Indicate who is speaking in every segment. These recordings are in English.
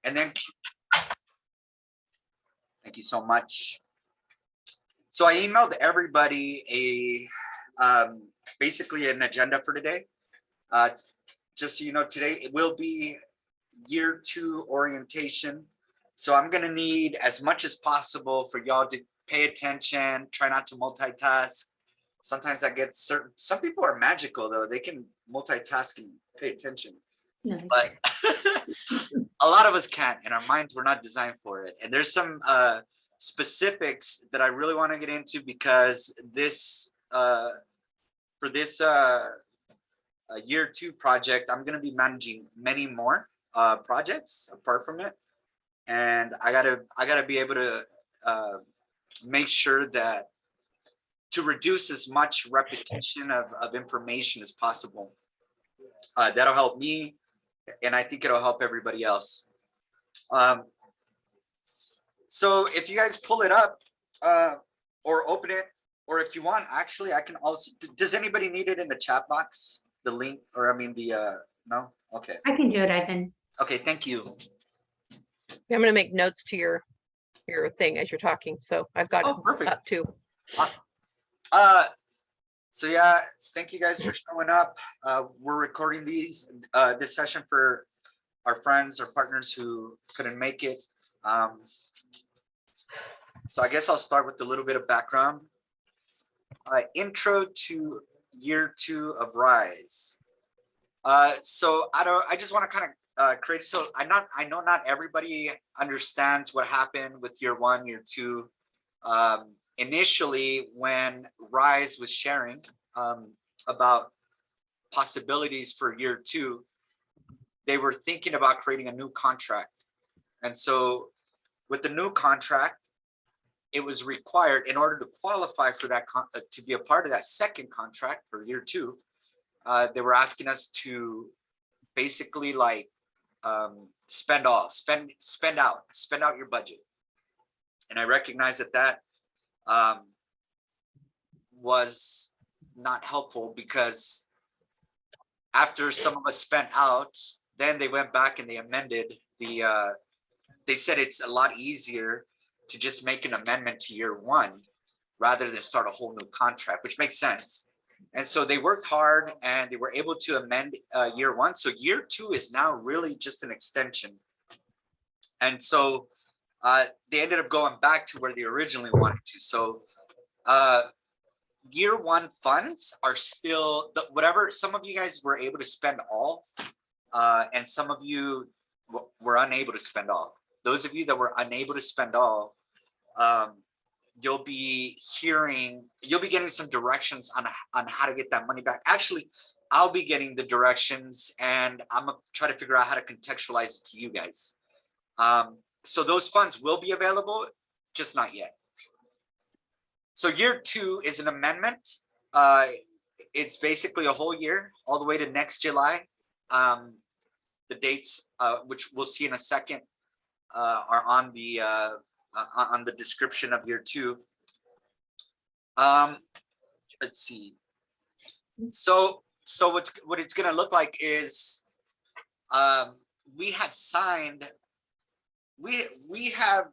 Speaker 1: And then, thank you so much. So I emailed everybody basically an agenda for today. Just so you know, today it will be year 2 orientation. So I'm gonna need as much as possible for y'all to pay attention, try not to multitask. Sometimes I get some people are magical though, they can multitask and pay attention.
Speaker 2: No.
Speaker 1: But a lot of us can't, and our minds were not designed for it. And there's some specifics that I really want to get into, because this for this year 2 project, I'm going to be managing many more projects apart from it, and I gotta be able to make sure that to reduce as much repetition of information as possible. That'll help me, and I think it'll help everybody else. So if you guys pull it up or open it, or if you want, actually, I can also, does anybody need it in the chat box? The link, or I mean the, no? Okay.
Speaker 2: I can do it, Ivan.
Speaker 1: Okay, thank you.
Speaker 3: I'm going to make notes to your thing as you're talking. So I've got it up too.
Speaker 1: Awesome. So yeah, thank you guys for showing up. We're recording this session for our friends or partners who couldn't make it. So I guess I'll start with a little bit of background. Intro to year 2 of RISE. So I just want to kind of create, so I know not everybody understands what happened with year 1, year 2. Initially, when RISE was sharing about possibilities for year 2, they were thinking about creating a new contract. And so with the new contract, it was required, in order to qualify for that, to be a part of that second contract for year 2, they were asking us to basically like spend out your budget. And I recognize that was not helpful, because after some of us spent out, then they went back and they amended the, they said it's a lot easier to just make an amendment to year 1 rather than start a whole new contract, which makes sense. And so they worked hard and they were able to amend year 1. So year 2 is now really just an extension. And so they ended up going back to where they originally wanted to. So year 1 funds are still whatever. Some of you guys were able to spend all, and some of you were unable to spend all. Those of you that were unable to spend all, you'll be getting some directions on how to get that money back. Actually, I'll be getting the directions, and I'm gonna try to figure out how to contextualize it to you guys. So those funds will be available, just not yet. So year 2 is an amendment. It's basically a whole year, all the way to next July. The dates, which we'll see in a second, are on the description of year 2. Let's see. So what it's going to look like is we have signed. We have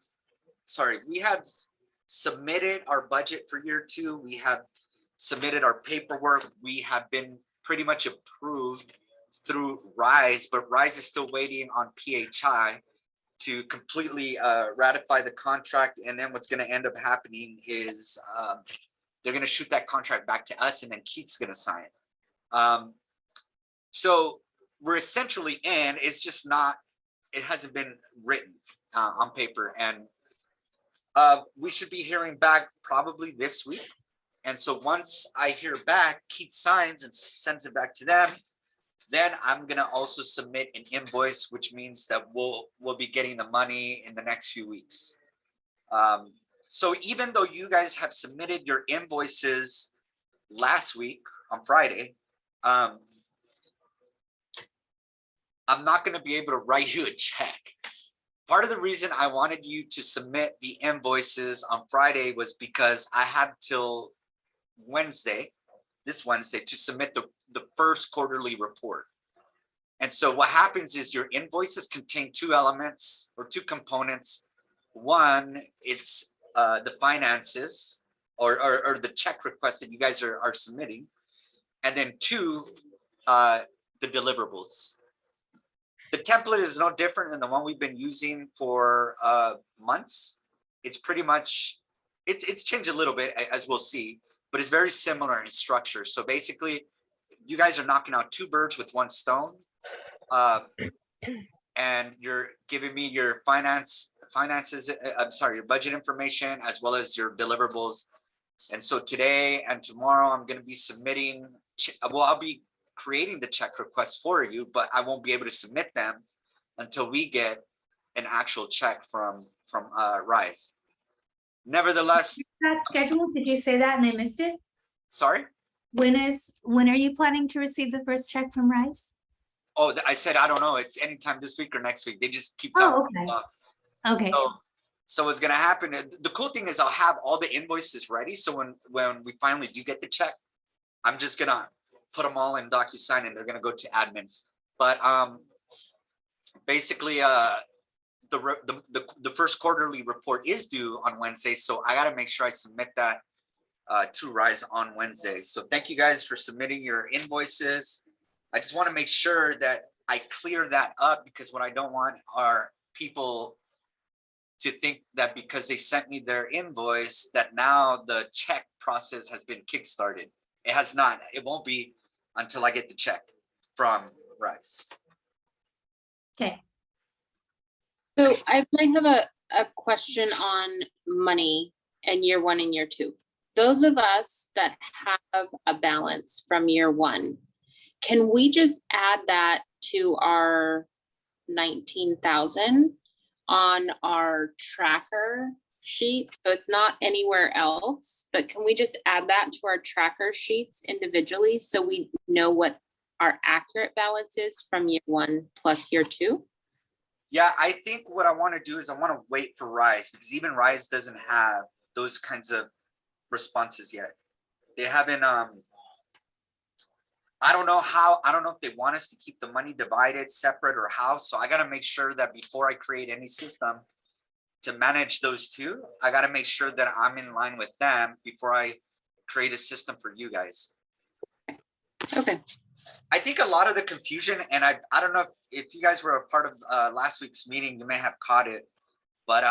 Speaker 1: submitted our budget for year 2. We have submitted our paperwork. We have been pretty much approved through RISE, but RISE is still waiting on PHI to completely ratify the contract. And then what's going to end up happening is they're going to shoot that contract back to us, and then Keith's going to sign it. So we're essentially in. It's just not, it hasn't been written on paper, and we should be hearing back probably this week. And so once I hear back, Keith signs and sends it back to them. Then I'm gonna also submit an invoice, which means that we'll be getting the money in the next few weeks. So even though you guys have submitted your invoices last week on Friday, I'm not gonna be able to write you a check. Part of the reason I wanted you to submit the invoices on Friday was because I had till Wednesday, this Wednesday, to submit the first quarterly report. And so what happens is your invoices contain two elements or two components. One, it's the finances or the check request that you guys are submitting. And then two, the deliverables. The template is no different than the one we've been using for months. It's pretty much, it's changed a little bit, as we'll see, but it's very similar in structure. So basically, you guys are knocking out two birds with one stone. And you're giving me your finances, I'm sorry, your budget information, as well as your deliverables. And so today and tomorrow, I'm going to be submitting, well, I'll be creating the check requests for you, but I won't be able to submit them until we get an actual check from Rise. Nevertheless,
Speaker 2: That schedule, did you say that and I missed it?
Speaker 1: sorry.
Speaker 2: When are you planning to receive the first check from Rice?
Speaker 1: Oh, I said, I don't know. It's anytime this week or next week. They just keep
Speaker 2: Oh,
Speaker 1: talking.
Speaker 2: okay. Okay,
Speaker 1: So what's gonna happen, the cool thing is I'll have all the invoices ready. So when we finally do get the check, I'm just gonna put them all in DocuSign and they're gonna go to admin. But basically the first quarterly report is due on Wednesday. So I gotta make sure I submit that to Rise on Wednesday. So thank you guys for submitting your invoices. I just want to make sure that I clear that up, because what I don't want are people to think that because they sent me their invoice that now the check process has been kickstarted. It has not. It won't be until I get the check from Rise.
Speaker 2: okay.
Speaker 4: So I have a question on money in year one and year two. Those of us that have a balance from year one, can we just add that to our 19,000 on our tracker sheet? So it's not anywhere else, but can we just add that to our tracker sheets individually so we know what our accurate balance is from year one plus year two?
Speaker 1: Yeah, I think what I want to do is I want to wait for Rise, because even Rise doesn't have those kinds of responses yet. They haven't I don't know if they want us to keep the money divided separate or how. So I got to make sure that before I create any system to manage those two, I got to make sure that I'm in line with them before I create a system for you guys.
Speaker 4: Okay.
Speaker 1: I think a lot of the confusion, and I don't know if you guys were a part of last week's meeting, you may have caught it, but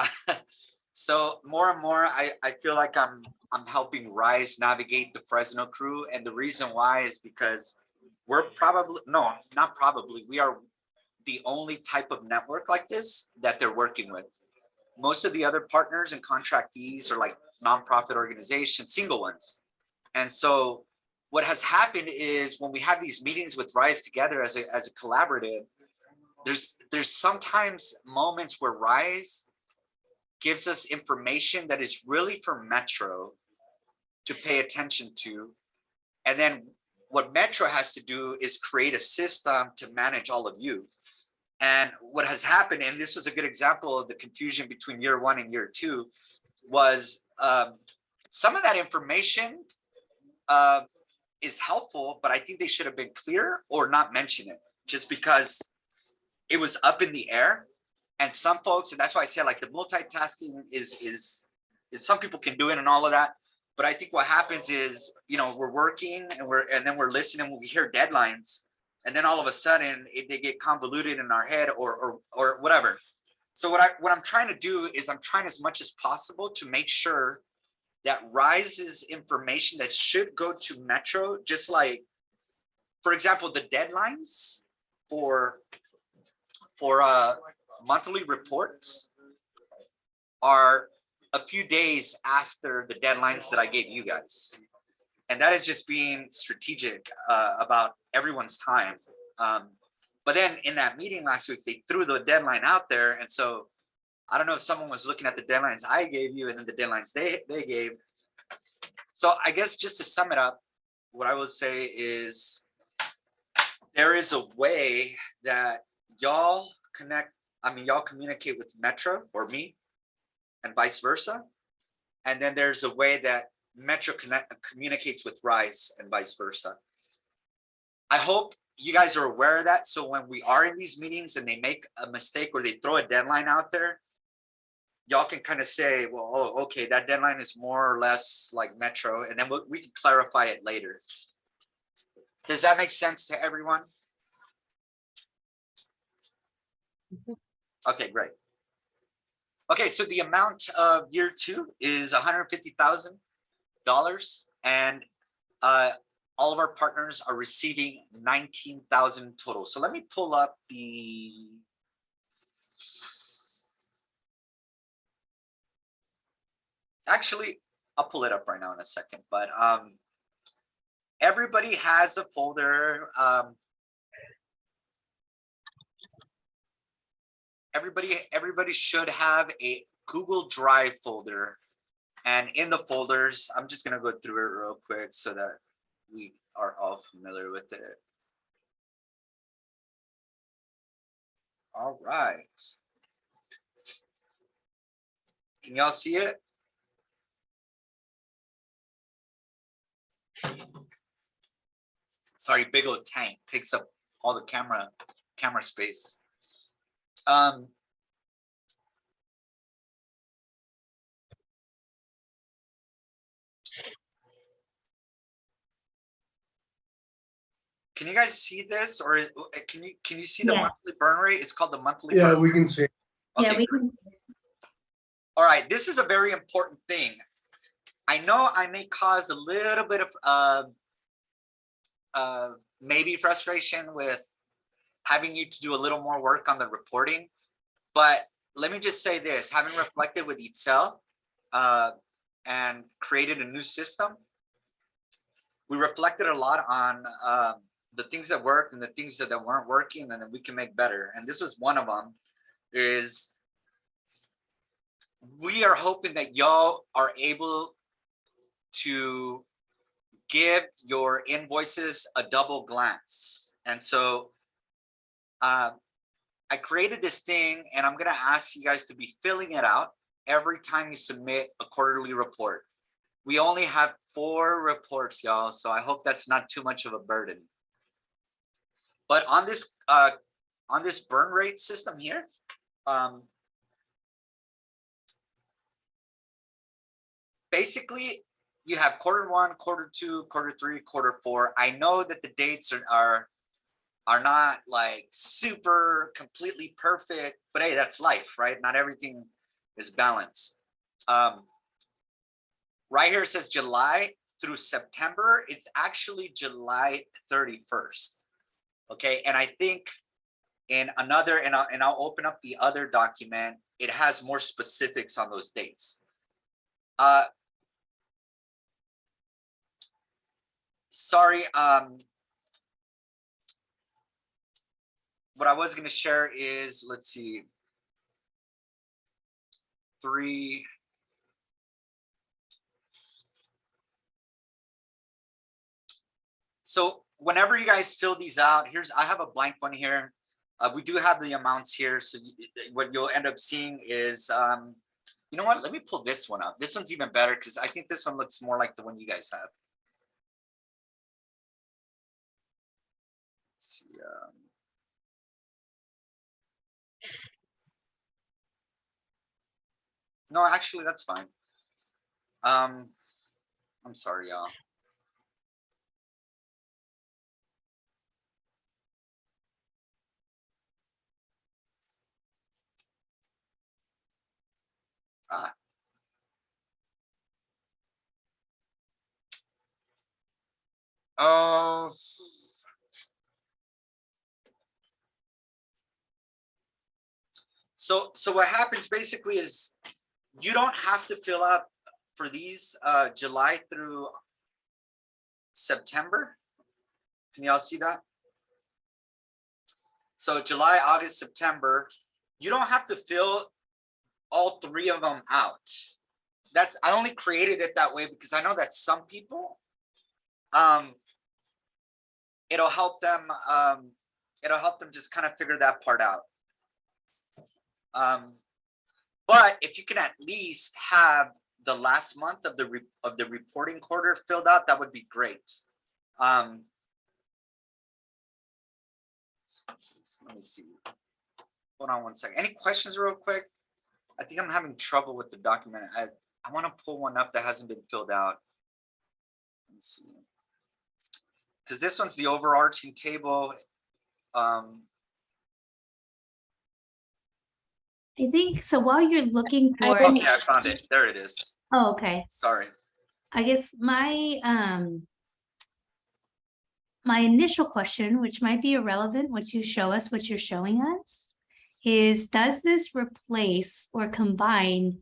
Speaker 1: so more and more, I feel like I'm helping Rise navigate the Fresno crew. And the reason why is because we're probably, no, not probably, we are the only type of network like this that they're working with. Most of the other partners and contractees are like nonprofit organizations, single ones. And so what has happened is when we have these meetings with Rise together as a collaborative, there's sometimes moments where Rise gives us information that is really for Metro to pay attention to. And then what Metro has to do is create a system to manage all of you. And what has happened, and this was a good example of the confusion between year one and year two, was some of that information is helpful, but I think they should have been clear or not mention it, just because it was up in the air. And some folks, and that's why I said like the multitasking is some people can do it and all of that. But I think what happens is, you know, we're working and then we're listening when we hear deadlines, and then all of a sudden they get convoluted in our head or whatever. So what I'm trying to do is I'm trying as much as possible to make sure that Rise's information that should go to Metro, just like, for example, the deadlines for monthly reports are a few days after the deadlines that I gave you guys. And that is just being strategic about everyone's time. But then in that meeting last week, they threw the deadline out there. And so I don't know if someone was looking at the deadlines I gave you and then the deadlines they gave. So I guess just to sum it up, what I will say is there is a way that y'all communicate with Metro or me and vice versa. And then there's a way that Metro communicates with Rise and vice versa. I hope you guys are aware of that. So when we are in these meetings and they make a mistake or they throw a deadline out there, y'all can kind of say, well, oh, okay, that deadline is more or less like Metro, and then we can clarify it later. Does that make sense to everyone?
Speaker 3: Mhm.
Speaker 1: Okay, great. Okay, so the amount of year 2 is $150,000, and all of our partners are receiving 19,000 total. So let me pull up the. Actually, I'll pull it up right now in a second, but everybody has a folder. Everybody should have a Google Drive folder, and in the folders, I'm just gonna go through it real quick so that we are all familiar with it. All right. Can y'all see it? Sorry, big old tank takes up all the camera space. Can you guys see this, or can you see the
Speaker 2: Yeah.
Speaker 1: monthly burn rate? It's called the monthly
Speaker 5: Yeah,
Speaker 1: burn
Speaker 5: we
Speaker 1: rate.
Speaker 5: can see.
Speaker 2: Yeah,
Speaker 1: Okay,
Speaker 2: we
Speaker 1: great.
Speaker 2: can.
Speaker 1: All right, this is a very important thing. I know I may cause a little bit of maybe frustration with having you to do a little more work on the reporting, but let me just say this: having reflected with Excel and created a new system, we reflected a lot on the things that worked and the things that weren't working, and then we can make better. And this was one of them. Is we are hoping that y'all are able to give your invoices a double glance. And so I created this thing, and I'm gonna ask you guys to be filling it out every time you submit a quarterly report. We only have 4 reports, y'all, so I hope that's not too much of a burden. But on this burn rate system here, basically you have quarter 1, quarter 2, quarter 3, quarter 4. I know that the dates are not like super completely perfect, but hey, that's life, right? Not everything is balanced. Right here it says July through September. It's actually July 31st. Okay, and I think in another, and I'll open up the other document, it has more specifics on those dates. Sorry, what I was going to share is, let's see, 3. So whenever you guys fill these out, I have a blank one here. We do have the amounts here. So what you'll end up seeing is, you know what? Let me pull this one up. This one's even better because I think this one looks more like the one you guys have. Let's see, no, actually, that's fine. I'm sorry, y'all. Oh, so what happens basically is you don't have to fill out for these July through September. Can y'all see that? So July, August, September, you don't have to fill all 3 of them out. I only created it that way because I know that some people, it'll help them just kind of figure that part out. But if you can at least have the last month of the reporting quarter filled out, that would be great. Let me see. Hold on one second. Any questions real quick? I think I'm having trouble with the document. I want to pull one up that hasn't been filled out. Let's see. Because this one's the overarching table.
Speaker 2: I think, so while you're looking
Speaker 4: I
Speaker 2: for,
Speaker 4: think-
Speaker 1: Okay, I found it. There it is.
Speaker 2: oh, okay.
Speaker 1: Sorry.
Speaker 2: I guess my initial question, which might be irrelevant, what you show us, what you're showing us, is does this replace or combine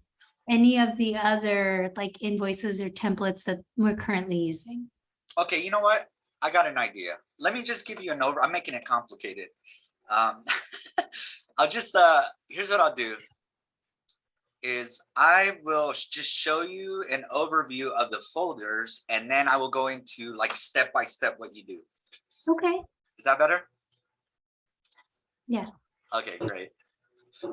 Speaker 2: any of the other like invoices or templates that we're currently using?
Speaker 1: Okay, you know what? I got an idea. Let me just give you an I'm making it complicated. I'll just, here's what I'll do. Is I will just show you an overview of the folders, and then I will go into like step by step what you do.
Speaker 2: Okay,
Speaker 1: Is that better?
Speaker 2: Yeah.
Speaker 1: Okay, great.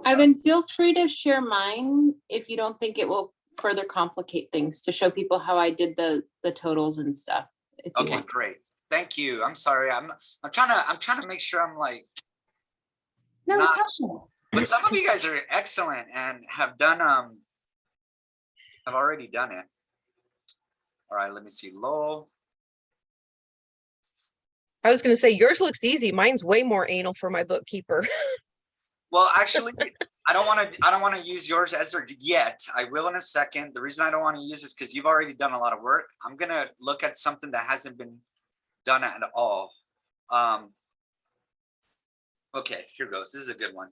Speaker 4: Ivan, feel free to share mine if you don't think it will further complicate things, to show people how I did the totals and stuff. If you
Speaker 1: Okay,
Speaker 4: want.
Speaker 1: great. Thank you. I'm sorry. I'm trying to make sure I'm like,
Speaker 2: no, it's
Speaker 1: Not-
Speaker 2: helpful.
Speaker 1: but some of you guys are excellent and have done have already done it. All right, let me see. Lowell.
Speaker 3: I was gonna say yours looks easy. Mine's way more anal for my bookkeeper.
Speaker 1: Well, actually, I don't want to use yours as yet. I will in a second. The reason I don't want to use this because you've already done a lot of work. I'm gonna look at something that hasn't been done at all. Okay, here goes. This is a good one.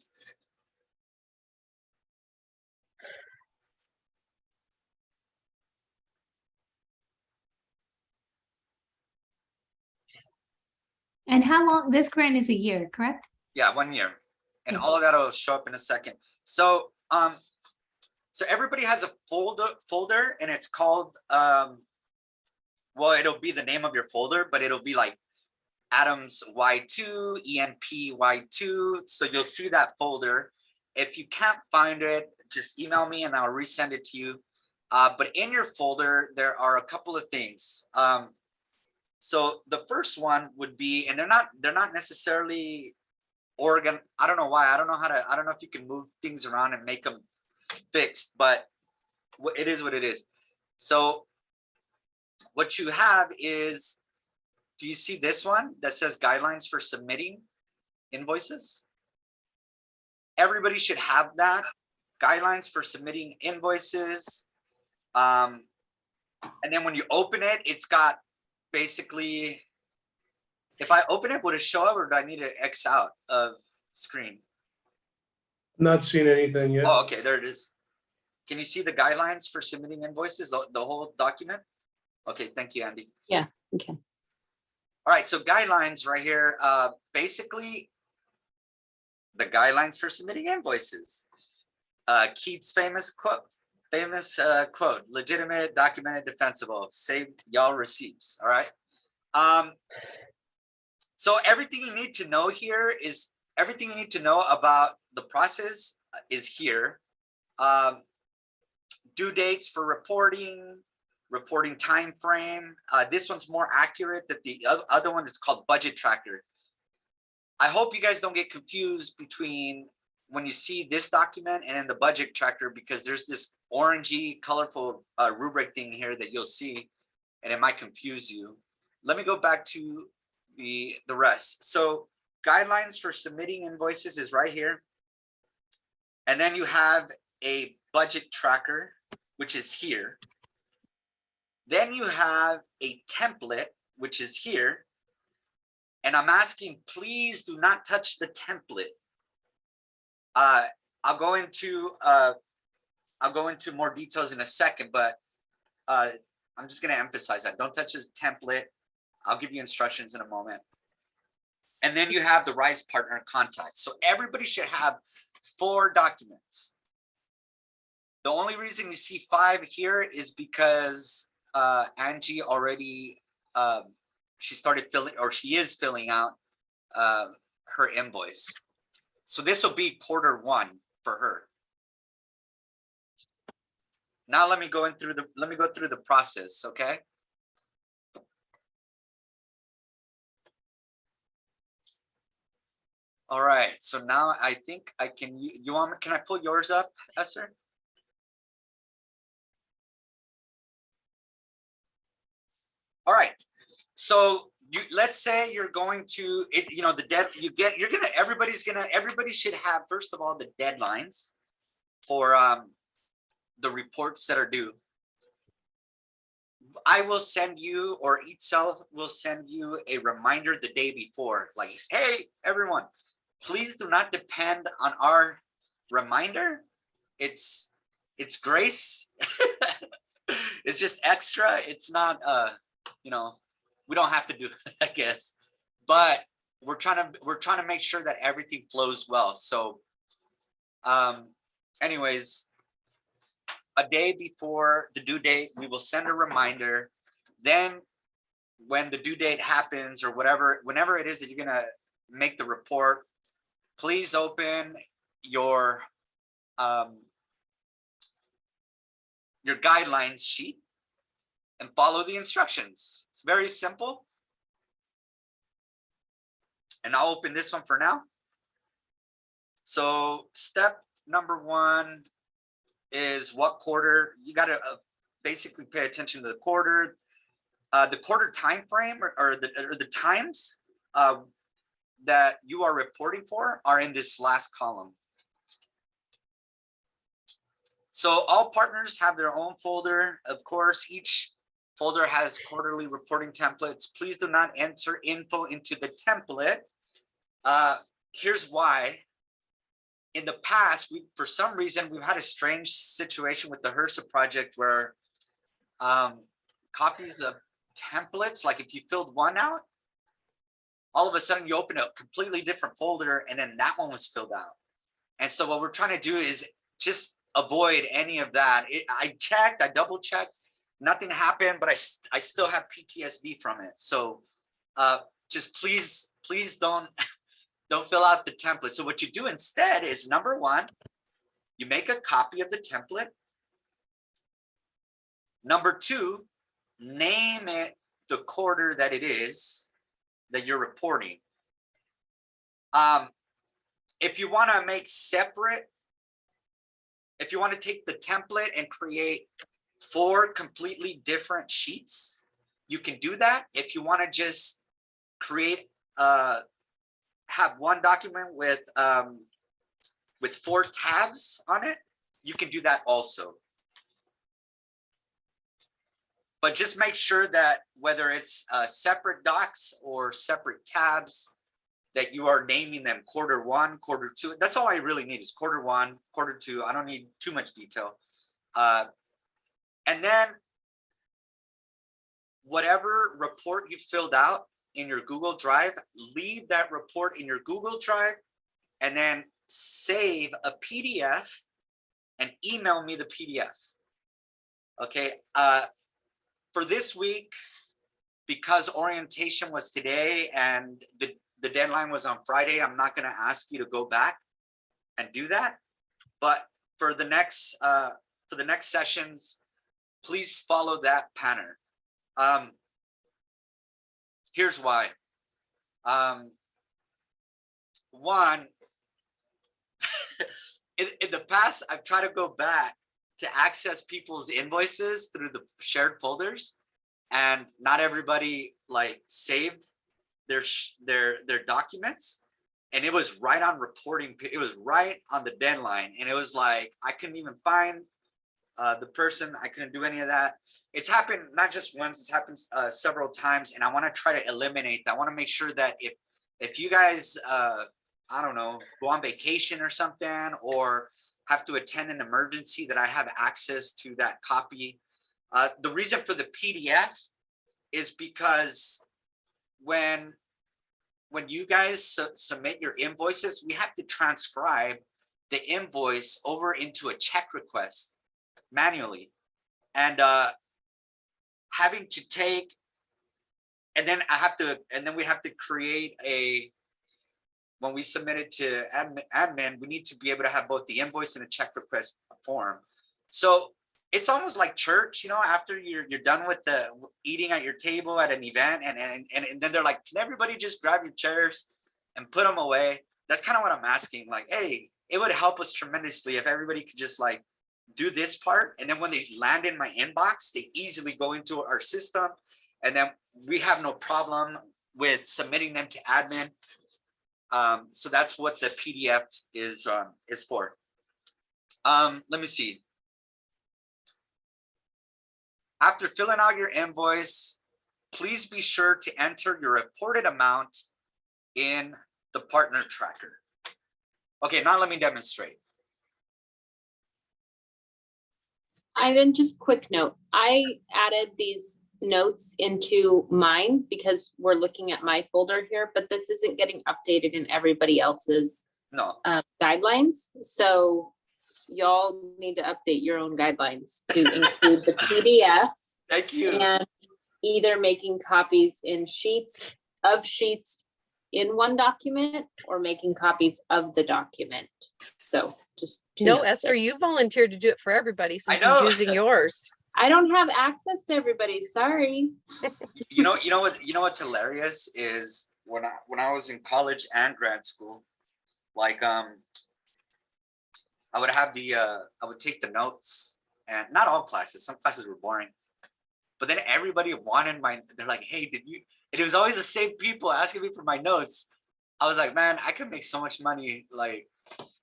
Speaker 2: And how long, this grant is a year, correct?
Speaker 1: Yeah, 1 year. And
Speaker 2: Okay.
Speaker 1: all of that will show up in a second. So so everybody has a folder and it's called well, it'll be the name of your folder, but it'll be like Adams Y2, ENP Y2. So you'll see that folder. If you can't find it, just email me and I'll resend it to you. But in your folder, there are a couple of things. So the first one would be, and they're not necessarily Oregon. I don't know why. I don't know if you can move things around and make them fixed, but it is what it is. So what you have is, do you see this one that says guidelines for submitting invoices? Everybody should have that. Guidelines for submitting invoices. And then when you open it, it's got basically, if I open it, would it show up or do I need to X out of screen?
Speaker 5: Not seen anything yet.
Speaker 1: Oh, okay, there it is. Can you see the guidelines for submitting invoices, the whole document? Okay, thank you, Andy.
Speaker 4: Okay.
Speaker 1: All right, so guidelines right here, basically the guidelines for submitting invoices. Keith's famous quote, legitimate, documented, defensible, save y'all receipts, all right? So everything you need to know here is, everything you need to know about the process is here. Due dates for reporting time frame. This one's more accurate than the other one. It's called budget tracker. I hope you guys don't get confused between when you see this document and then the budget tracker, because there's this orangey colorful rubric thing here that you'll see and it might confuse you. Let me go back to the rest. So guidelines for submitting invoices is right here. And then you have a budget tracker, which is here. Then you have a template, which is here. And I'm asking, please do not touch the template. I'll go into more details in a second, but I'm just going to emphasize that. Don't touch this template. I'll give you instructions in a moment. And then you have the RISE partner contact. So everybody should have 4 documents. The only reason you see 5 here is because Angie already, she started filling, or she is filling out her invoice. So this will be Q1 for her. Now let me go through the process, okay? All right, so now I think I can, you want, can I pull yours up, Esther? All right, so let's say you're going to, the dead, everybody should have, first of all, the deadlines for the reports that are due. I will send you, or Itzel will send you a reminder the day before, like, hey, everyone, please do not depend on our reminder. It's grace. It's just extra. It's not, we don't have to do it, I guess, but we're trying to make sure that everything flows well. So, anyways, a day before the due date, we will send a reminder. Then when the due date happens or whatever, whenever it is that you're gonna make the report, please open your guidelines sheet and follow the instructions. It's very simple. And I'll open this one for now. So step number 1 is what quarter. You got to basically pay attention to the quarter time frame, or the times that you are reporting for are in this last column. So all partners have their own folder. Of course, each folder has quarterly reporting templates. Please do not enter info into the template. Here's why. In the past, for some reason, we've had a strange situation with the HRSA project where copies of templates, like if you filled one out, all of a sudden you open a completely different folder and then that one was filled out. And so what we're trying to do is just avoid any of that. I checked, I double checked, nothing happened, but I still have PTSD from it. So just please don't fill out the template. So what you do instead is, number 1, you make a copy of the template. Number 2, name it the quarter that it is that you're reporting. If you want to make separate, if you want to take the template and create 4 completely different sheets, you can do that. If you want to just create have one document with 4 tabs on it, you can do that also. But just make sure that whether it's separate docs or separate tabs, that you are naming them quarter 1, quarter 2. That's all I really need is quarter 1, quarter 2. I don't need too much detail. And then whatever report you filled out in your Google Drive, leave that report in your Google Drive and then save a PDF and email me the PDF. Okay. For this week, because orientation was today and the deadline was on Friday, I'm not going to ask you to go back and do that. But for the next sessions, please follow that pattern. Here's why. One, in the past, I've tried to go back to access people's invoices through the shared folders, and not everybody like saved their documents, and it was right on reporting. It was right on the deadline, and it was like I couldn't even find the person. I couldn't do any of that. It's happened not just once, it's happened several times, and I want to try to eliminate that. I want to make sure that if you guys I don't know, go on vacation or something, or have to attend an emergency, that I have access to that copy. The reason for the PDF is because when you guys submit your invoices, we have to transcribe the invoice over into a check request manually, and having to take, and then we have to create when we submit it to admin, we need to be able to have both the invoice and a check request form. So it's almost like church, after you're done with the eating at your table at an event, and then they're like, can everybody just grab your chairs and put them away? that's kind of what I'm asking. Like, hey, it would help us tremendously if everybody could just like do this part. And then when they land in my inbox, they easily go into our system. And then we have no problem with submitting them to admin. So that's what the PDF is for. Let me see. After filling out your invoice, please be sure to enter your reported amount in the partner tracker. Okay, now let me demonstrate.
Speaker 4: Ivan, just quick note. I added these notes into mine because we're looking at my folder here, but this isn't getting updated in everybody else's
Speaker 1: No,
Speaker 4: guidelines. So y'all need to update your own guidelines to include the PDF
Speaker 1: thank you.
Speaker 4: and either making copies in sheets in one document or making copies of the document. So just. two
Speaker 3: No,
Speaker 4: notes
Speaker 3: Esther,
Speaker 4: there.
Speaker 3: you volunteered to do it for everybody since
Speaker 1: know.
Speaker 3: you're using yours.
Speaker 4: I don't have access to everybody, sorry.
Speaker 1: You know what's hilarious is when I was in college and grad school, like I would have I would take the notes, and not all classes, some classes were boring, but then everybody wanted they're like, hey, did you, and it was always the same people asking me for my notes. I was like, man, I could make so much money, like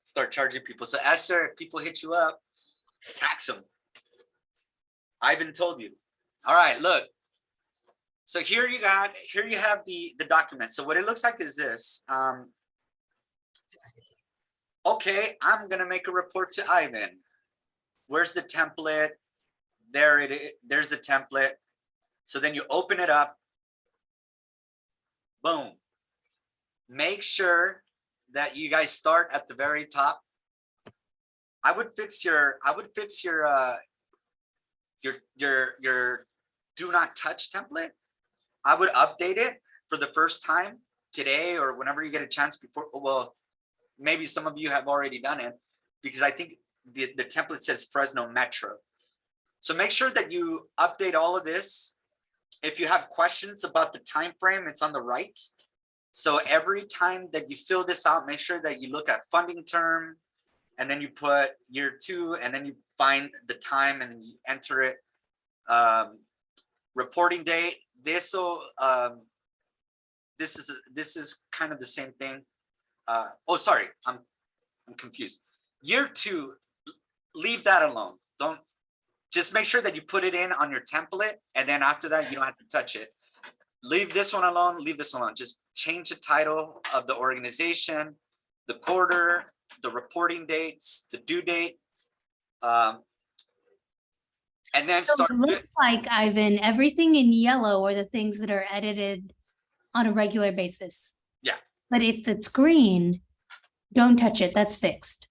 Speaker 1: start charging people. So Esther, if people hit you up, tax them. Ivan told you. All right, look. So here you have the document. So what it looks like is this. Okay, I'm gonna make a report to Ivan. Where's the template? There it is. There's the template. So then you open it up. Boom. Make sure that you guys start at the very top. I would fix your do not touch template. I would update it for the first time today or whenever you get a chance before. Well, maybe some of you have already done it because I think the template says Fresno Metro. So make sure that you update all of this. If you have questions about the time frame, it's on the right. So every time that you fill this out, make sure that you look at funding term, and then you put year 2, and then you find the time and then you enter it. Reporting date. This is kind of the same thing. Oh, sorry, I'm confused. Year 2, leave that alone. Don't, just make sure that you put it in on your template, and then after that, you don't have to touch it. Leave this one alone, leave this one alone. Just change the title of the organization, the quarter, the reporting dates, the due date. And then
Speaker 2: So
Speaker 1: start.
Speaker 2: it looks like, Ivan, everything in yellow are the things that are edited on a regular basis.
Speaker 1: Yeah.
Speaker 2: But if it's green, don't touch it, that's fixed.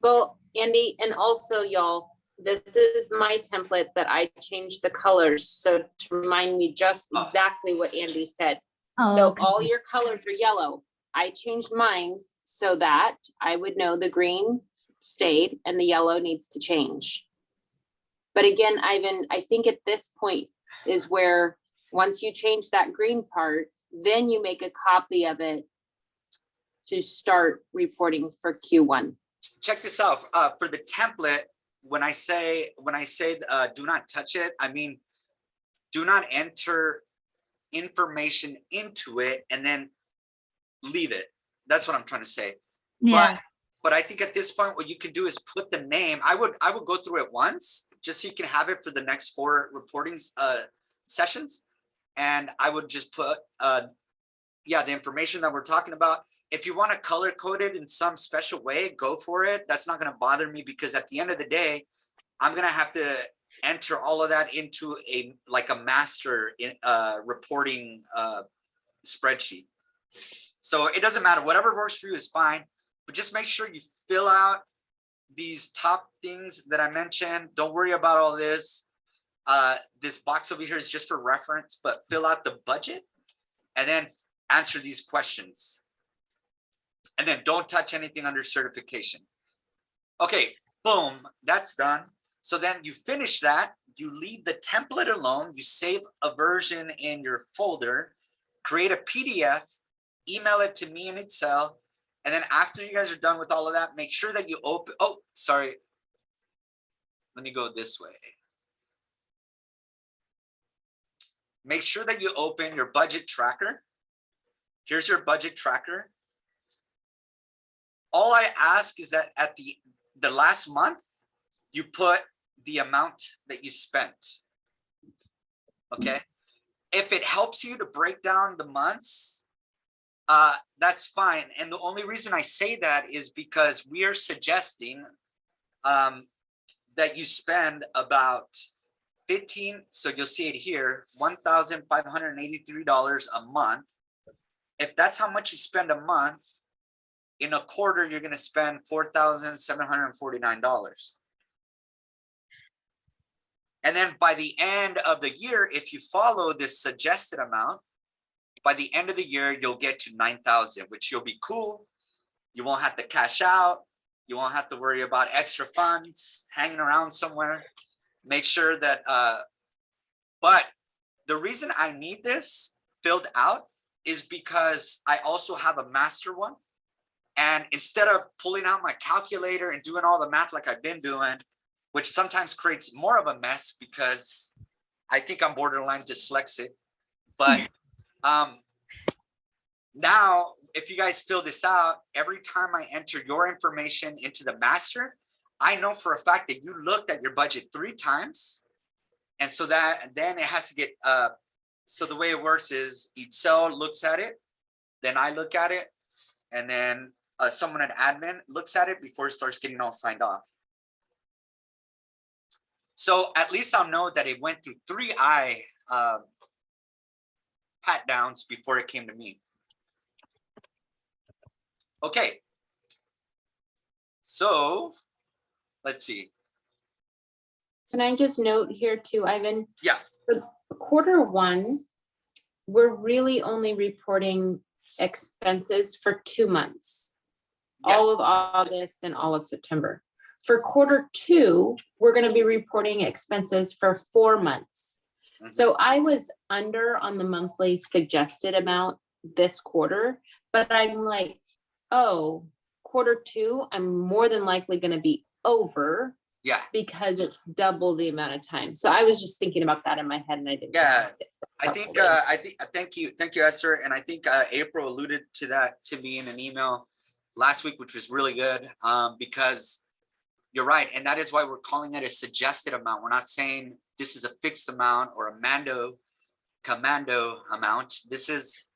Speaker 4: Well, Andy, and also y'all, this is my template that I changed the colors. So to remind me just exactly what Andy said.
Speaker 2: Oh,
Speaker 4: So
Speaker 2: okay.
Speaker 4: all your colors are yellow. I changed mine so that I would know the green stayed and the yellow needs to change. But again, Ivan, I think at this point is where, once you change that green part, then you make a copy of it to start reporting for Q1.
Speaker 1: Check this out. For the template, when I say do not touch it, I mean do not enter information into it and then leave it. That's what I'm trying to say.
Speaker 2: Yeah,
Speaker 1: But I think at this point, what you can do is put the name. I would go through it once just so you can have it for the next 4 reporting sessions. And I would just put, yeah, the information that we're talking about. If you want to color code it in some special way, go for it. That's not going to bother me because at the end of the day, I'm going to have to enter all of that into a master reporting spreadsheet. So it doesn't matter. Whatever works for you is fine. But just make sure you fill out these top things that I mentioned. Don't worry about all this. This box over here is just for reference, but fill out the budget and then answer these questions. And then don't touch anything under certification. Okay, boom, that's done. So then you finish that, you leave the template alone, you save a version in your folder, create a PDF, email it to me in Excel, And then after you guys are done with all of that, make sure that you open, oh, sorry. Let me go this way. Make sure that you open your budget tracker. Here's your budget tracker. All I ask is that at the last month, you put the amount that you spent. Okay. If it helps you to break down the months, that's fine. And the only reason I say that is because we are suggesting that you spend about 15, so you'll see it here, $1,583 a month. If that's how much you spend a month, in a quarter, you're going to spend $4,749. And then by the end of the year, if you follow this suggested amount, by the end of the year, you'll get to 9,000, which you'll be cool. You won't have to cash out. You won't have to worry about extra funds hanging around somewhere. Make sure that, but the reason I need this filled out is because I also have a master one. And instead of pulling out my calculator and doing all the math like I've been doing, which sometimes creates more of a mess because I think I'm borderline dyslexic. But now, if you guys fill this out, every time I enter your information into the master, I know for a fact that you looked at your budget 3 times. And so that then it has to get, so the way it works is Excel looks at it, then I look at it, and then someone at admin looks at it before it starts getting all signed off. So at least I'll know that it went through 3 pat downs before it came to me. Okay. So let's see.
Speaker 4: Can I just note here too, Ivan?
Speaker 1: Yeah.
Speaker 4: For quarter 1, we're really only reporting expenses for 2 months.
Speaker 1: Yes.
Speaker 4: All of August and all of September. For quarter 2, we're going to be reporting expenses for 4 months.
Speaker 1: Mhm.
Speaker 4: So I was under on the monthly suggested amount this quarter, but I'm like, oh, quarter 2, I'm more than likely going to be over
Speaker 1: Yeah.
Speaker 4: because it's double the amount of time. So I was just thinking about that in my head and I didn't.
Speaker 1: Yeah.
Speaker 4: connect it
Speaker 1: I think,
Speaker 4: properly.
Speaker 1: thank you, Esther. And I think April alluded to that to me in an email last week, which was really good, because you're right. And that is why we're calling it a suggested amount. We're not saying this is a fixed amount or a commando amount. This is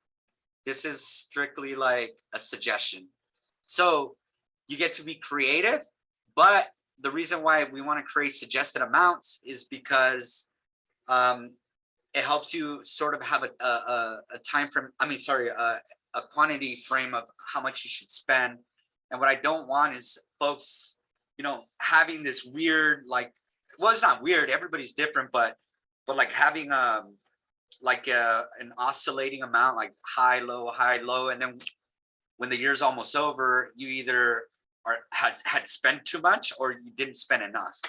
Speaker 1: strictly like a suggestion. So you get to be creative, but the reason why we want to create suggested amounts is because it helps you sort of have a time frame. I mean, sorry, a quantity frame of how much you should spend. And what I don't want is folks, having this weird, like, well, it's not weird. Everybody's different, but like having an oscillating amount, like high, low, and then when the year's almost over, you either had spent too much or you didn't spend enough.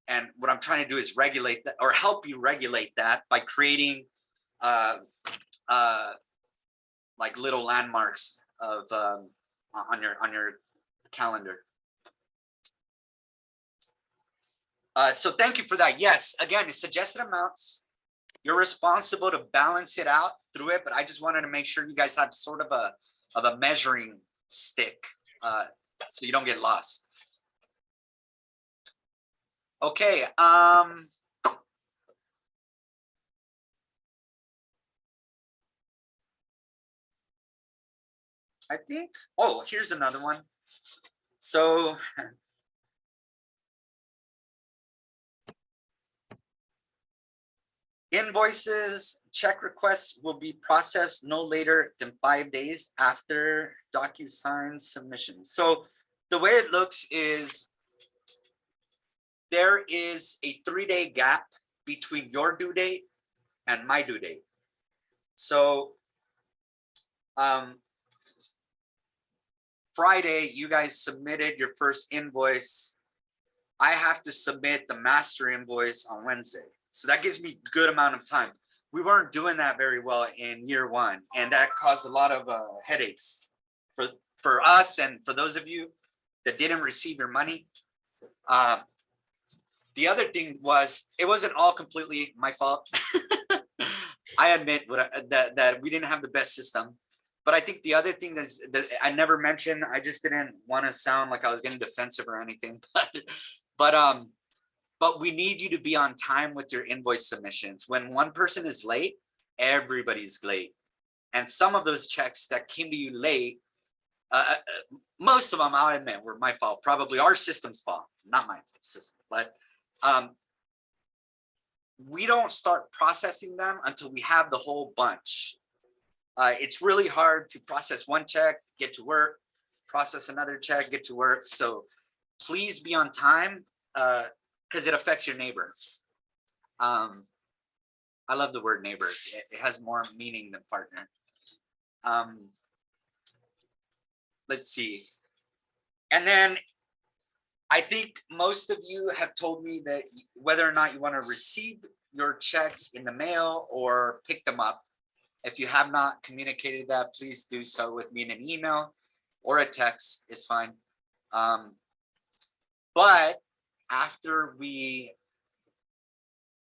Speaker 1: And what I'm trying to do is regulate that, or help you regulate that by creating like little landmarks of on your calendar. So thank you for that. Yes, again, it's suggested amounts. You're responsible to balance it out through it, but I just wanted to make sure you guys have sort of a measuring stick, so you don't get lost. Okay. I think, oh, here's another one. So invoices, check requests will be processed no later than 5 days after DocuSign submission. So the way it looks is there is a 3-day gap between your due date and my due date. So Friday, you guys submitted your first invoice. I have to submit the master invoice on Wednesday. So that gives me a good amount of time. We weren't doing that very well in year 1, and that caused a lot of headaches for us and for those of you that didn't receive your money. The other thing was, it wasn't all completely my fault. I admit that we didn't have the best system. But I think the other thing is that I never mentioned, I just didn't want to sound like I was getting defensive or anything, but we need you to be on time with your invoice submissions. When one person is late, everybody's late. And some of those checks that came to you late, most of them, I'll admit, were my fault, probably our system's fault, not my system. But we don't start processing them until we have the whole bunch. It's really hard to process one check, get to work, process another check, get to work. So please be on time, because it affects your neighbor. I love the word neighbor. It has more meaning than partner. Let's see. And then I think most of you have told me that whether or not you want to receive your checks in the mail or pick them up. If you have not communicated that, please do so with me in an email or a text is fine. But after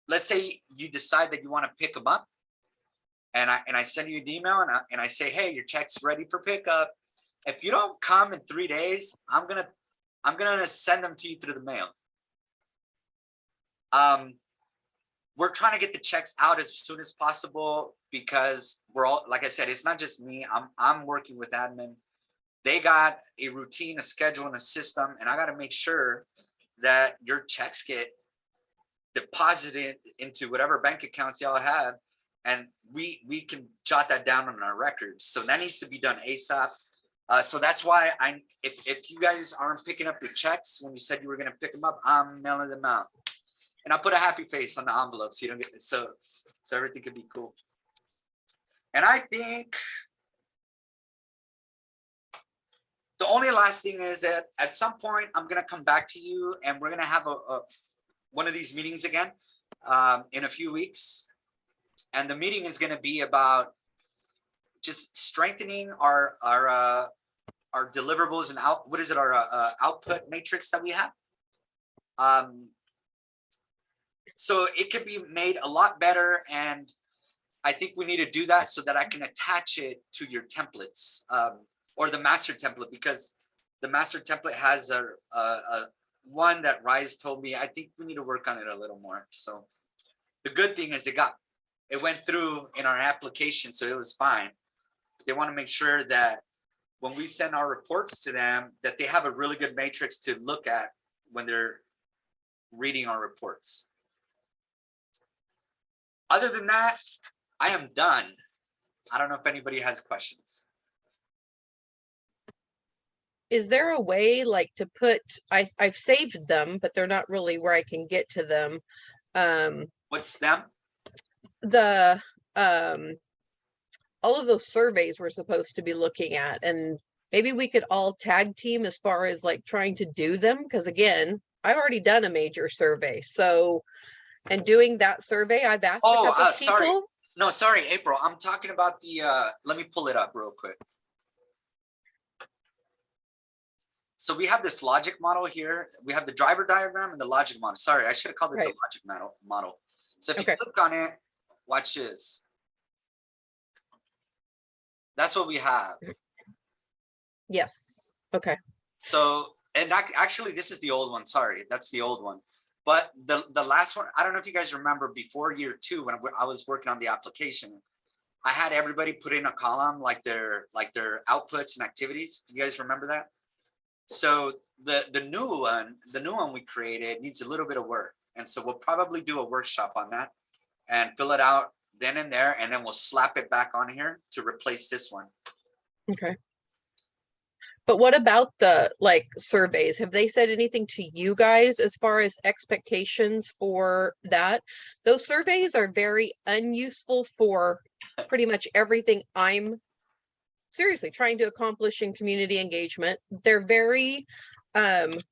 Speaker 1: let's say you decide that you want to pick them up, and I send you an email and I say, hey, your check's ready for pickup. If you don't come in 3 days, I'm gonna send them to you through the mail. We're trying to get the checks out as soon as possible because we're all, like I said, it's not just me. I'm working with admin. They got a routine, a schedule, and a system, and I got to make sure that your checks get deposited into whatever bank accounts y'all have, and we can jot that down on our records. So that needs to be done ASAP. So that's why if you guys aren't picking up your checks when you said you were going to pick them up, I'm mailing them out. And I'll put a happy face on the envelope so you don't get so everything could be cool. And I think the only last thing is that at some point I'm gonna come back to you and we're gonna have one of these meetings again in a few weeks. And the meeting is gonna be about just strengthening our deliverables and our output matrix that we have. So it can be made a lot better, and I think we need to do that so that I can attach it to your templates or the master template, because the master template has a one that Rise told me. I think we need to work on it a little more. So the good thing is it went through in our application, so it was fine. They want to make sure that when we send our reports to them, that they have a really good matrix to look at when they're reading our reports. Other than that, I am done. I don't know if anybody has questions.
Speaker 3: Is there a way like to put, I've saved them, but they're not really where I can get to them.
Speaker 1: What's them?
Speaker 3: All of those surveys we're supposed to be looking at, and maybe we could all tag team as far as like trying to do them. Cause again, I've already done a major survey. So, and doing that survey, I've asked a couple of people.
Speaker 1: Sorry. No, sorry, April. I'm talking about the, let me pull it up real quick. So we have this logic model here. We have the driver diagram and the logic model. Sorry, I should have called it the logic model. So if you click on it, watch this. That's what we have.
Speaker 3: Yes. Okay.
Speaker 1: So, and actually this is the old one. Sorry, that's the old one. But the last one, I don't know if you guys remember before year 2, when I was working on the application, I had everybody put in a column like their outputs and activities. Do you guys remember that? So the new one we created needs a little bit of work. And so we'll probably do a workshop on that and fill it out then and there, and then we'll slap it back on here to replace this one.
Speaker 3: Okay. But what about the like surveys? Have they said anything to you guys as far as expectations for that? Those surveys are very unuseful for pretty much everything I'm seriously trying to accomplish in community engagement. They're very, I've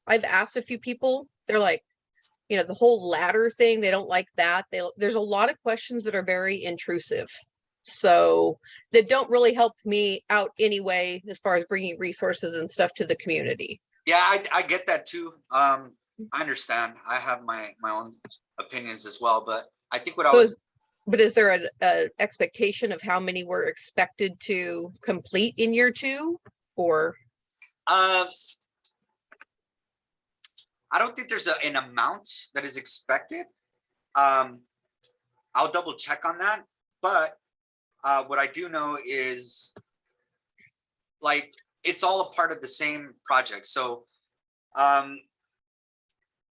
Speaker 3: asked a few people, they're like, you know, the whole ladder thing, they don't like that. There's a lot of questions that are very intrusive. So that don't really help me out anyway, as far as bringing resources and stuff to the community.
Speaker 1: Yeah, I get that too. I understand. I have my own opinions as well, but I think what I
Speaker 3: So
Speaker 1: was,
Speaker 3: but is there a expectation of how many we're expected to complete in year 2? Or,
Speaker 1: uh, I don't think there's an amount that is expected. I'll double check on that, but what I do know is like it's all a part of the same project. So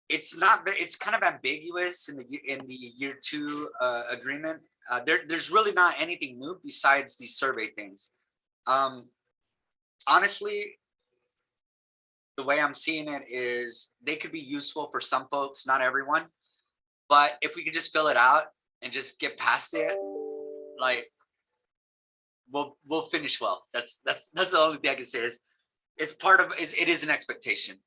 Speaker 1: it's not, it's kind of ambiguous in the year 2 agreement. There's really not anything new besides these survey things. Honestly, the way I'm seeing it is they could be useful for some folks, not everyone. But if we could just fill it out and just get past it, like we'll finish well. That's the only thing I can say is it's part of it is an expectation.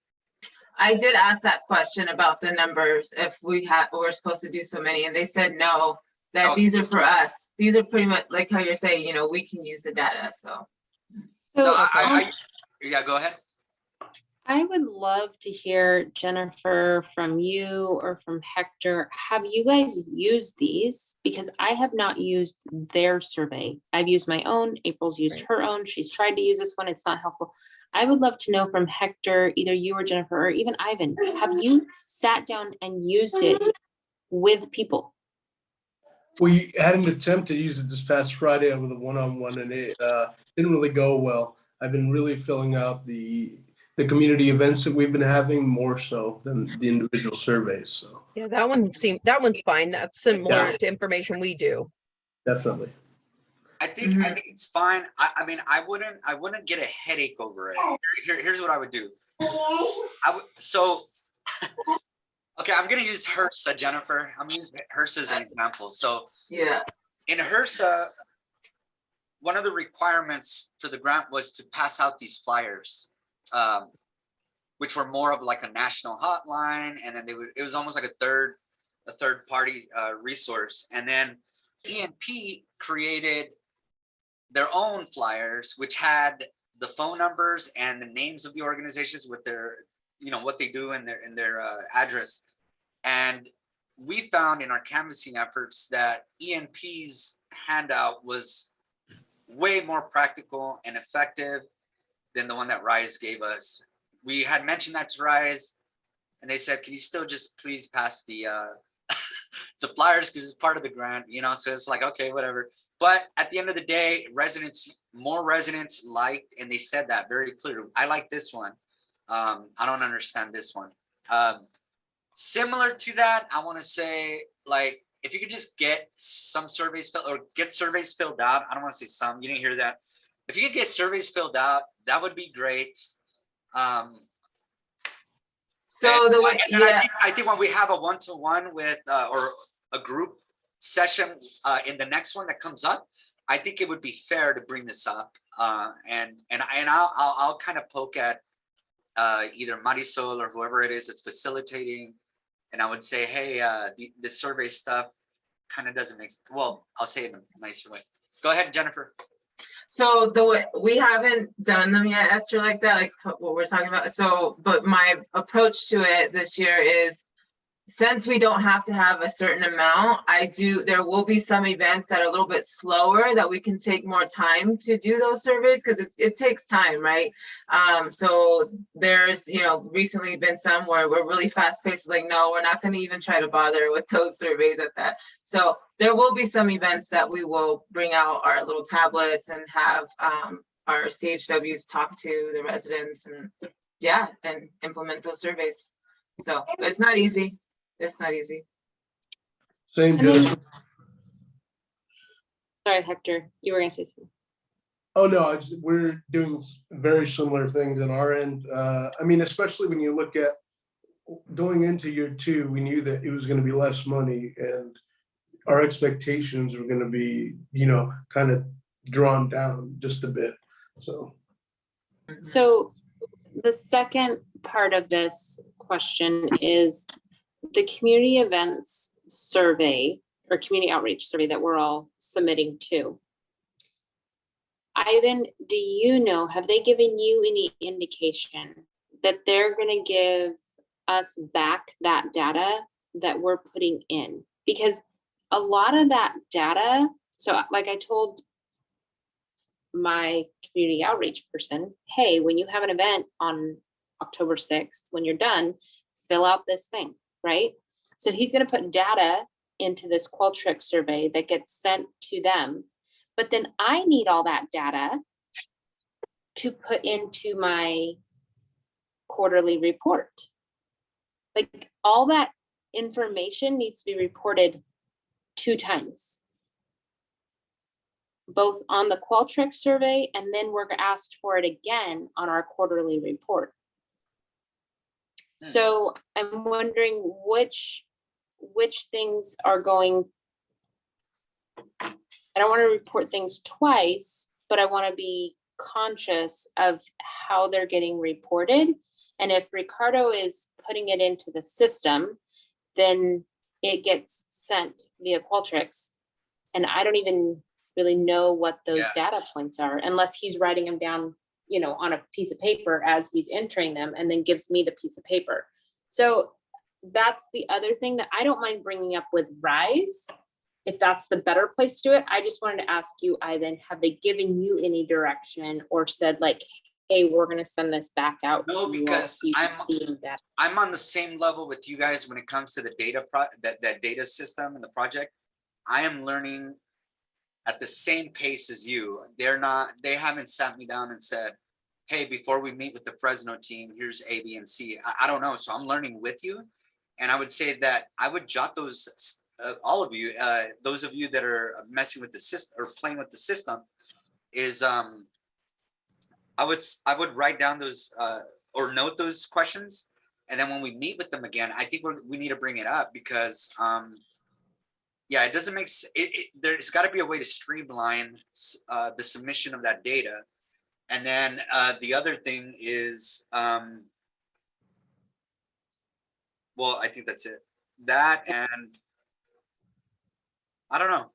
Speaker 6: I did ask that question about the numbers, if we're supposed to do so many, and they said no, that
Speaker 1: Oh.
Speaker 6: these are for us. These are pretty much like how you're saying, we can use the data, so.
Speaker 1: So
Speaker 4: So
Speaker 1: yeah, go ahead.
Speaker 4: I would love to hear, Jennifer, from you or from Hector. Have you guys used these? Because I have not used their survey. I've used my own. April's used
Speaker 3: Right.
Speaker 4: her own. She's tried to use this one. It's not helpful. I would love to know from Hector, either you or Jennifer, or even Ivan, have you sat down and used it with people?
Speaker 5: We had an attempt to use it this past Friday with a one-on-one, and it didn't really go well. I've been really filling out the community events that we've been having more so than the individual surveys, so
Speaker 3: yeah, that one's fine. That's similar
Speaker 5: Yeah.
Speaker 3: to information we do.
Speaker 5: definitely.
Speaker 1: I think it's fine. I mean, I wouldn't get a headache over it. Here's what I would do. Okay, I'm gonna use HRSA, Jennifer. I'm gonna use HRSA as an example. So
Speaker 6: Yeah.
Speaker 1: in HRSA, one of the requirements for the grant was to pass out these flyers, which were more of like a national hotline, and then it was almost like a third party resource. And then ENP created their own flyers, which had the phone numbers and the names of the organizations with their, what they do and their address. And we found in our canvassing efforts that ENP's handout was way more practical and effective than the one that RISE gave us. We had mentioned that to RISE, and they said, can you still just please pass the the flyers because it's part of the grant, so it's like, okay, whatever. But at the end of the day, more residents liked, and they said that very clearly. I like this one. I don't understand this one. Similar to that, I want to say, like, if you could just get some surveys filled out. I don't want to say some, you didn't hear that. If you could get surveys filled out, that would be great.
Speaker 6: So the way,
Speaker 1: And
Speaker 6: yeah,
Speaker 1: I think when we have a one-to-one with or a group session in the next one that comes up, I think it would be fair to bring this up, and I'll kind of poke at either Marisol or whoever it is that's facilitating, and I would say, hey, the survey stuff kind of doesn't make sense. Well, I'll say it in a nicer way. Go ahead, Jennifer.
Speaker 6: so the way, we haven't done them yet, Esther, like that, like what we're talking about. So, but my approach to it this year is, since we don't have to have a certain amount, there will be some events that are a little bit slower that we can take more time to do those surveys, because it takes time, right? So there's, recently been some where we're really fast paced, like, no, we're not going to even try to bother with those surveys at that. So there will be some events that we will bring out our little tablets and have our CHWs talk to the residents and implement those surveys. So it's not easy. It's not easy.
Speaker 5: Same,
Speaker 4: And then-
Speaker 5: Jennifer.
Speaker 4: Sorry, Hector, you were gonna say something.
Speaker 5: Oh, no, we're doing very similar things on our end. I mean, especially when you look at going into year 2, we knew that it was going to be less money, and our expectations were going to be, kind of drawn down just a bit. So,
Speaker 4: So the second part of this question is the community events survey or community outreach survey that we're all submitting to. Ivan, do you know, have they given you any indication that they're gonna give us back that data that we're putting in? Because a lot of that data, so like I told my community outreach person, hey, when you have an event on October 6th, when you're done, fill out this thing, right? So he's gonna put data into this Qualtrics survey that gets sent to them. But then I need all that data to put into my quarterly report. Like all that information needs to be reported 2 times. Both on the Qualtrics survey and then we're asked for it again on our quarterly report. So I'm wondering which things are going. I don't want to report things twice, but I want to be conscious of how they're getting reported. And if Ricardo is putting it into the system, then it gets sent via Qualtrics. And I don't even really know what those
Speaker 1: Yeah.
Speaker 4: data points are unless he's writing them down, you know, on a piece of paper as he's entering them and then gives me the piece of paper. So that's the other thing that I don't mind bringing up with Rise. If that's the better place to do it, I just wanted to ask you, Ivan, have they given you any direction or said like, hey, we're gonna send this back out?
Speaker 1: No,
Speaker 4: to you all
Speaker 1: because
Speaker 4: so you can
Speaker 1: I'm-
Speaker 4: see that.
Speaker 1: I'm on the same level with you guys when it comes to the data that data system and the project. I am learning at the same pace as you. They haven't sat me down and said, hey, before we meet with the Fresno team, here's A, B, and C. I don't know. So I'm learning with you. And I would say that I would jot those, all of you, those of you that are messing with the system or playing with the system is, I would write down those, or note those questions. And then when we meet with them again, I think we need to bring it up because, yeah, it doesn't make there's got to be a way to streamline the submission of that data. And then the other thing is, well, I think that's it. That and I don't know.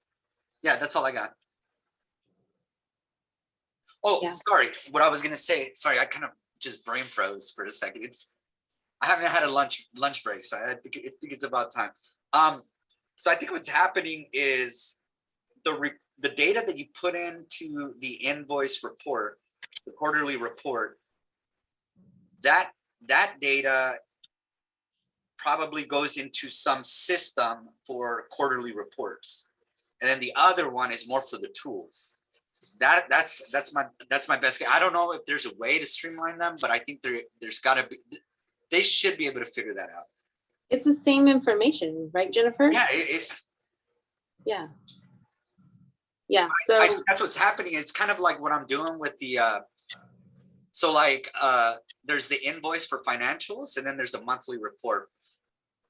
Speaker 1: Yeah, that's all I got. Oh,
Speaker 4: Yeah.
Speaker 1: sorry. What I was gonna say. Sorry, I kind of just brain froze for a second. I haven't had a lunch break, so I think it's about time. So I think what's happening is the data that you put into the invoice report, the quarterly report, that data probably goes into some system for quarterly reports, and then the other one is more for the tool. That's my best guess. I don't know if there's a way to streamline them, but I think there's got to be. They should be able to figure that out.
Speaker 4: It's the same information, right, Jennifer?
Speaker 1: Yeah,
Speaker 4: Yeah. Yeah, so,
Speaker 1: that's what's happening. It's kind of like what I'm doing with the. So like, there's the invoice for financials, and then there's a monthly report.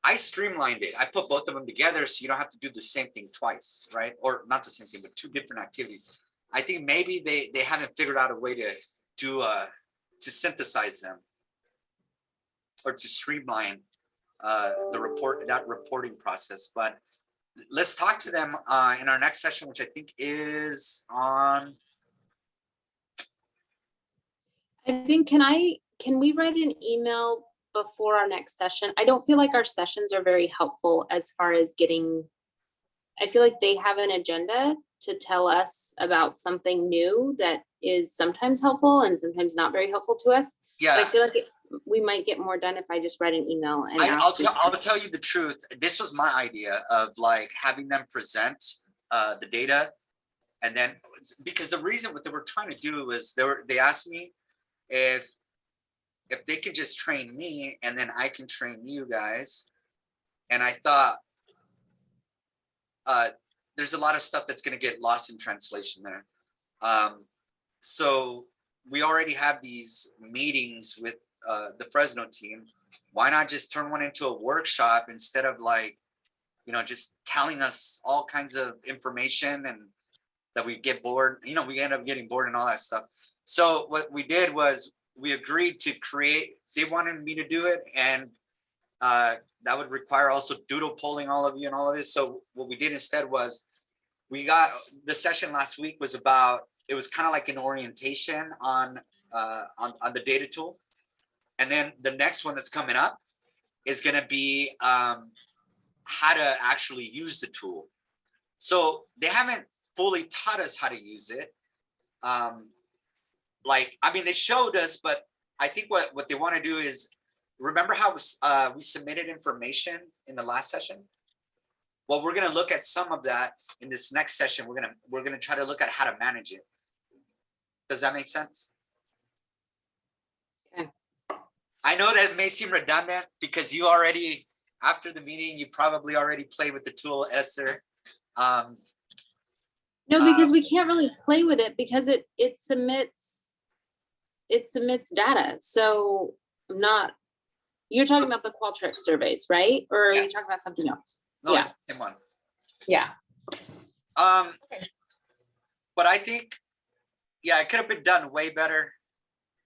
Speaker 1: I streamlined it. I put both of them together so you don't have to do the same thing twice, right? Or not the same thing, but 2 different activities. I think maybe they haven't figured out a way to do to synthesize them or to streamline that reporting process. But let's talk to them in our next session, which I think is on.
Speaker 4: I think, can we write an email before our next session? I don't feel like our sessions are very helpful as far as I feel like they have an agenda to tell us about something new that is sometimes helpful and sometimes not very helpful to us. But I
Speaker 1: Yeah,
Speaker 4: feel like we might get more done if I just write an email and
Speaker 1: I'll
Speaker 4: ask.
Speaker 1: I'll tell you the truth. This was my idea of like having them present the data, and then because the reason what they were trying to do was they asked me if they could just train me and then I can train you guys, and I thought there's a lot of stuff that's going to get lost in translation there. So we already have these meetings with the Fresno team. Why not just turn one into a workshop instead of like, just telling us all kinds of information and that we get bored, we end up getting bored and all that stuff. So what we did was we agreed to create, they wanted me to do it. And that would require also doodle polling all of you and all of this. So what we did instead was the session last week was about it was kind of like an orientation on the data tool. And then the next one that's coming up is going to be how to actually use the tool. So they haven't fully taught us how to use it. Like, I mean, they showed us, but I think what they want to do is, remember how we submitted information in the last session? Well, we're going to look at some of that in this next session. We're gonna try to look at how to manage it. Does that make sense?
Speaker 4: Okay.
Speaker 1: I know that may seem redundant because you already, after the meeting, you probably already played with the tool, Esther.
Speaker 4: No, because we can't really play with it because it submits data. So I'm not, you're talking about the Qualtrics surveys, right? Or are you
Speaker 1: Yes.
Speaker 4: talking about something else?
Speaker 1: No,
Speaker 4: Yeah.
Speaker 1: it's the same one.
Speaker 4: Yeah.
Speaker 1: But I think, yeah, it could have been done way better.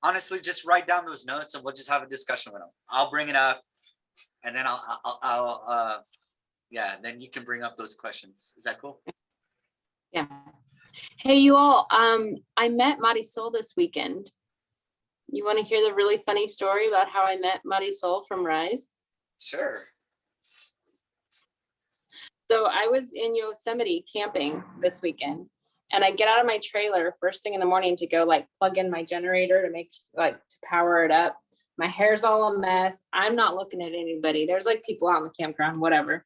Speaker 1: Honestly, just write down those notes and we'll just have a discussion with them. I'll bring it up, and then I'll yeah, then you can bring up those questions. Is that cool?
Speaker 4: Yeah. Hey, you all, I met Marisol this weekend. You want to hear the really funny story about how I met Marisol from Rise?
Speaker 1: Sure.
Speaker 4: So I was in Yosemite camping this weekend, and I get out of my trailer first thing in the morning to go like plug in my generator to to power it up. My hair's all a mess. I'm not looking at anybody. There's like people out in the campground, whatever.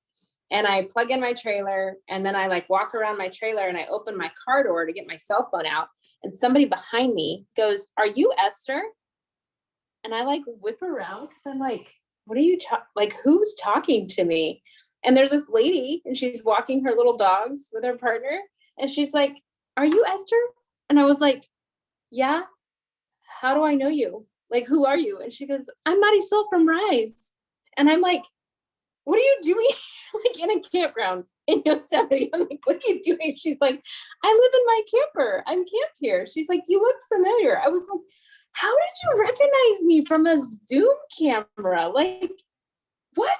Speaker 4: And I plug in my trailer, and then I like walk around my trailer and I open my car door to get my cell phone out. And somebody behind me goes, "Are you Esther?" And I like whip around because I'm like, what are you like, who's talking to me? And there's this lady and she's walking her little dogs with her partner. And she's like, "Are you Esther?" And I was like, "Yeah, how do I know you? Like, who are you?" And she goes, "I'm Marisol from Rise." And I'm like, "What are you doing like in a campground in Yosemite?" I'm like, "What are you doing?" She's like, "I live in my camper. I'm camped here." She's like, "You look familiar." I was like, "How did you recognize me from a Zoom camera? Like, what?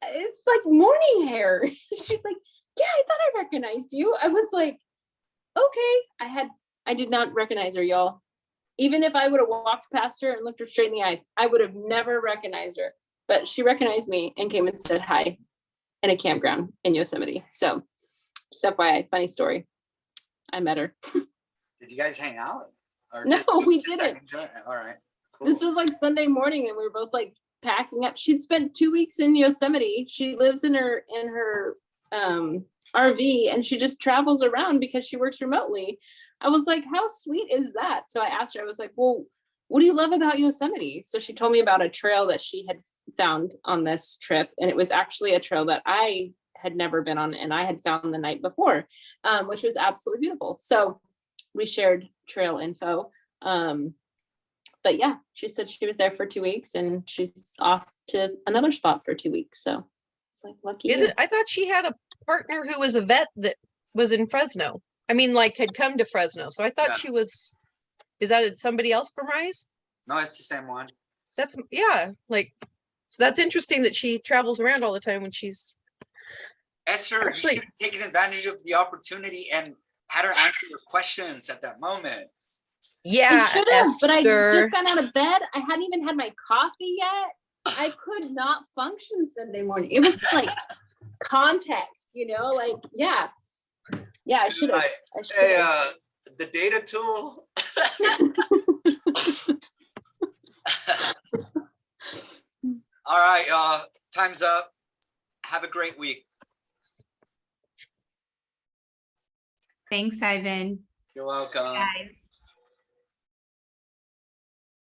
Speaker 4: It's like morning hair." She's like, "Yeah, I thought I recognized you." I was like, okay. I did not recognize her, y'all. Even if I would have walked past her and looked her straight in the eyes, I would have never recognized her. But she recognized me and came and said hi in a campground in Yosemite. So just FYI, funny story. I met her.
Speaker 1: Did you guys hang out? Or
Speaker 4: No, we
Speaker 1: just
Speaker 4: didn't.
Speaker 1: enjoy it? All right.
Speaker 4: This
Speaker 1: Cool.
Speaker 4: was like Sunday morning and we were both like packing up. She'd spent 2 weeks in Yosemite. She lives in her RV and she just travels around because she works remotely. I was like, how sweet is that? So I asked her, I was like, "Well, what do you love about Yosemite?" So she told me about a trail that she had found on this trip. And it was actually a trail that I had never been on and I had found the night before, which was absolutely beautiful. So we shared trail info. But yeah, she said she was there for 2 weeks and she's off to another spot for 2 weeks. So it's like, lucky
Speaker 3: Is
Speaker 4: you.
Speaker 3: it? I thought she had a partner who was a vet that was in Fresno. I mean, like had come to Fresno. So I thought
Speaker 1: Yeah.
Speaker 3: she was, is that somebody else from Rise?
Speaker 1: No, it's the same one.
Speaker 3: That's, yeah, like, so that's interesting that she travels around all the time when she's,
Speaker 1: Esther,
Speaker 3: Actually-
Speaker 1: you should have taken advantage of the opportunity and had her answer your questions at that moment.
Speaker 3: yeah,
Speaker 4: I should have, but I
Speaker 3: Esther.
Speaker 4: just got out of bed. I hadn't even had my coffee yet. I could not function Sunday morning. It was like context, like, yeah. Yeah, I should have.
Speaker 1: Hey, the data tool. All right, time's up. Have a great week.
Speaker 2: Thanks, Ivan.
Speaker 1: You're welcome.
Speaker 2: Guys.